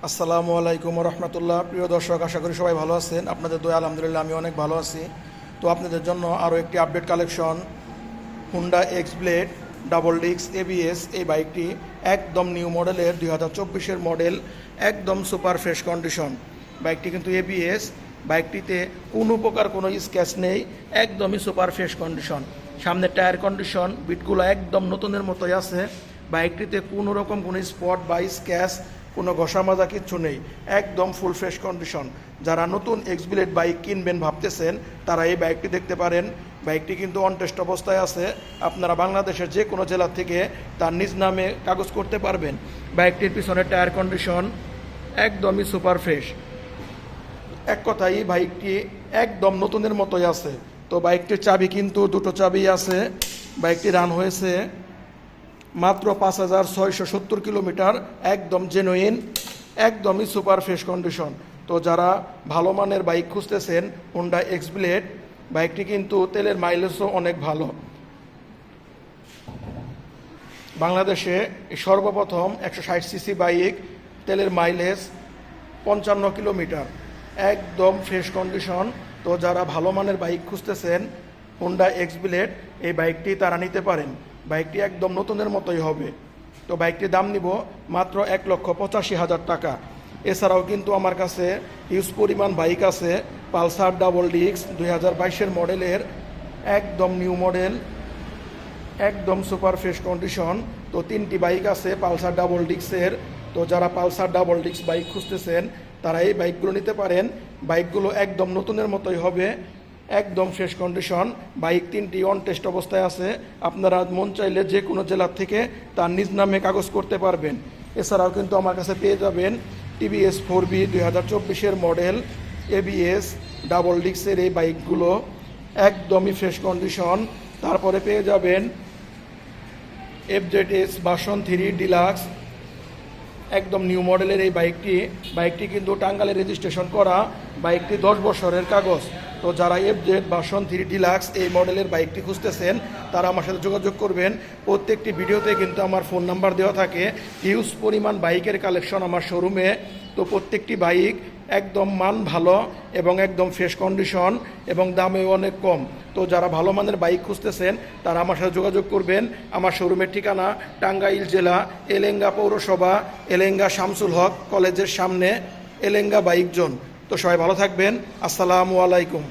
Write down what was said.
আসসালামু আলাইকুম রহমতুল্লাহ। প্রিয় দর্শক, আশা করি সবাই ভালো আছেন। আপনাদের দয়া আলহামদুলিল্লাহ আমি অনেক ভালো আছি। তো আপনাদের জন্য আরও একটি update collection, Honda x blade double disc ABS. এই বাইকটি একদম নিউ মডেলের 2024-এর মডেল, একদম সুপার ফ্রেশ কন্ডিশন। বাইকটি কিন্তু এবিএস, বাইকটিতে কোনো প্রকার কোনো স্ক্র্যাচ নেই, একদমই সুপার ফ্রেশ কন্ডিশন। সামনের টায়ার কন্ডিশন, বিটগুলো একদম নতুনের মতোই আছে। বাইকটিতে কোনো রকম কোনো স্পট বা স্ক্র্যাচ, কোনো ঘষা মাজা কিচ্ছু নেই, একদম ফুল ফ্রেশ কন্ডিশন। যারা নতুন এক্স ব্লেড বাইক কিনবেন ভাবতেছেন তারা এই বাইকটি দেখতে পারেন। বাইকটি কিন্তু অনটেস্ট অবস্থায় আছে। আপনারা বাংলাদেশের যে কোনো জেলা থেকে তার নিজ নামে কাগজ করতে পারবেন। বাইকটির পিছনের টায়ার কন্ডিশন একদমই সুপার ফ্রেশ। এক কথায় বাইকটি একদম নতুনের মতোই আছে। তো বাইকটির চাবি কিন্তু দুটো চাবি আছে। বাইকটি রান হয়েছে মাত্র 5,670 কিলোমিটার, একদম জেনুইন, একদমই সুপার ফ্রেশ কন্ডিশন। তো যারা ভালো মানের বাইক খুঁজতেছেন, হুন্ডা এক্স ব্লেড বাইকটি কিন্তু তেলের মাইলেজও অনেক ভালো। বাংলাদেশে সর্বপ্রথম 160 সিসি বাইক, তেলের মাইলেজ 55 কিলোমিটার, একদম ফ্রেশ কন্ডিশন। তো যারা ভালো মানের বাইক খুঁজতেছেন, হুন্ডা এক্স ব্লেড এই বাইকটি তারা নিতে পারেন। বাইকটি একদম নতুনের মতোই হবে। তো বাইকটির দাম নিব মাত্র 1,85,000 টাকা। এছাড়াও কিন্তু আমার কাছে হিউজ পরিমাণ বাইক আছে। পালসার ডাবল ডিস্ক 2022-এর মডেলের, একদম নিউ মডেল, একদম সুপার ফ্রেশ কন্ডিশন। তো 3টি বাইক আছে পালসার ডাবল ডিস্কের। তো যারা পালসার ডাবল ডিস্ক বাইক খুঁজতেছেন তারা এই বাইকগুলো নিতে পারেন। বাইকগুলো একদম নতুনের মতোই হবে, একদম ফ্রেশ কন্ডিশন। বাইক 3টি অন টেস্ট অবস্থায় আছে। আপনারা মন চাইলে যে কোনো জেলার থেকে তার নিজ নামে কাগজ করতে পারবেন। এছাড়াও কিন্তু আমার কাছে পেয়ে যাবেন টিভিএস 4B 2024-এর মডেল এবিএস ডাবল ডিস্কের এই বাইকগুলো, একদমই ফ্রেশ কন্ডিশন। তারপরে পেয়ে যাবেন FZS ভার্সন 3 ডিলাক্স, একদম নিউ মডেলের এই বাইকটি কিন্তু টাঙ্গাইলে রেজিস্ট্রেশন করা। বাইকটি 10 বছরের কাগজ। তো যারা FZ ভার্সন 3 ডিলাক্স এই মডেলের বাইকটি খুঁজতেছেন তারা আমার সাথে যোগাযোগ করবেন। প্রত্যেকটি ভিডিওতে কিন্তু আমার ফোন নাম্বার দেওয়া থাকে। হিউজ পরিমাণ বাইকের কালেকশন আমার শোরুমে। তো প্রত্যেকটি বাইক একদম মান ভালো এবং একদম ফ্রেশ কন্ডিশন এবং দামেও অনেক কম। তো যারা ভালো মানের বাইক খুঁজতেছেন তারা আমার সাথে যোগাযোগ করবেন। আমার শোরুমের ঠিকানা টাঙ্গাইল জেলা, এলেঙ্গা পৌরসভা, এলেঙ্গা শামসুল হক কলেজের সামনে, এলেঙ্গা বাইক জোন। তো সবাই ভালো থাকবেন। আসসালামু আলাইকুম।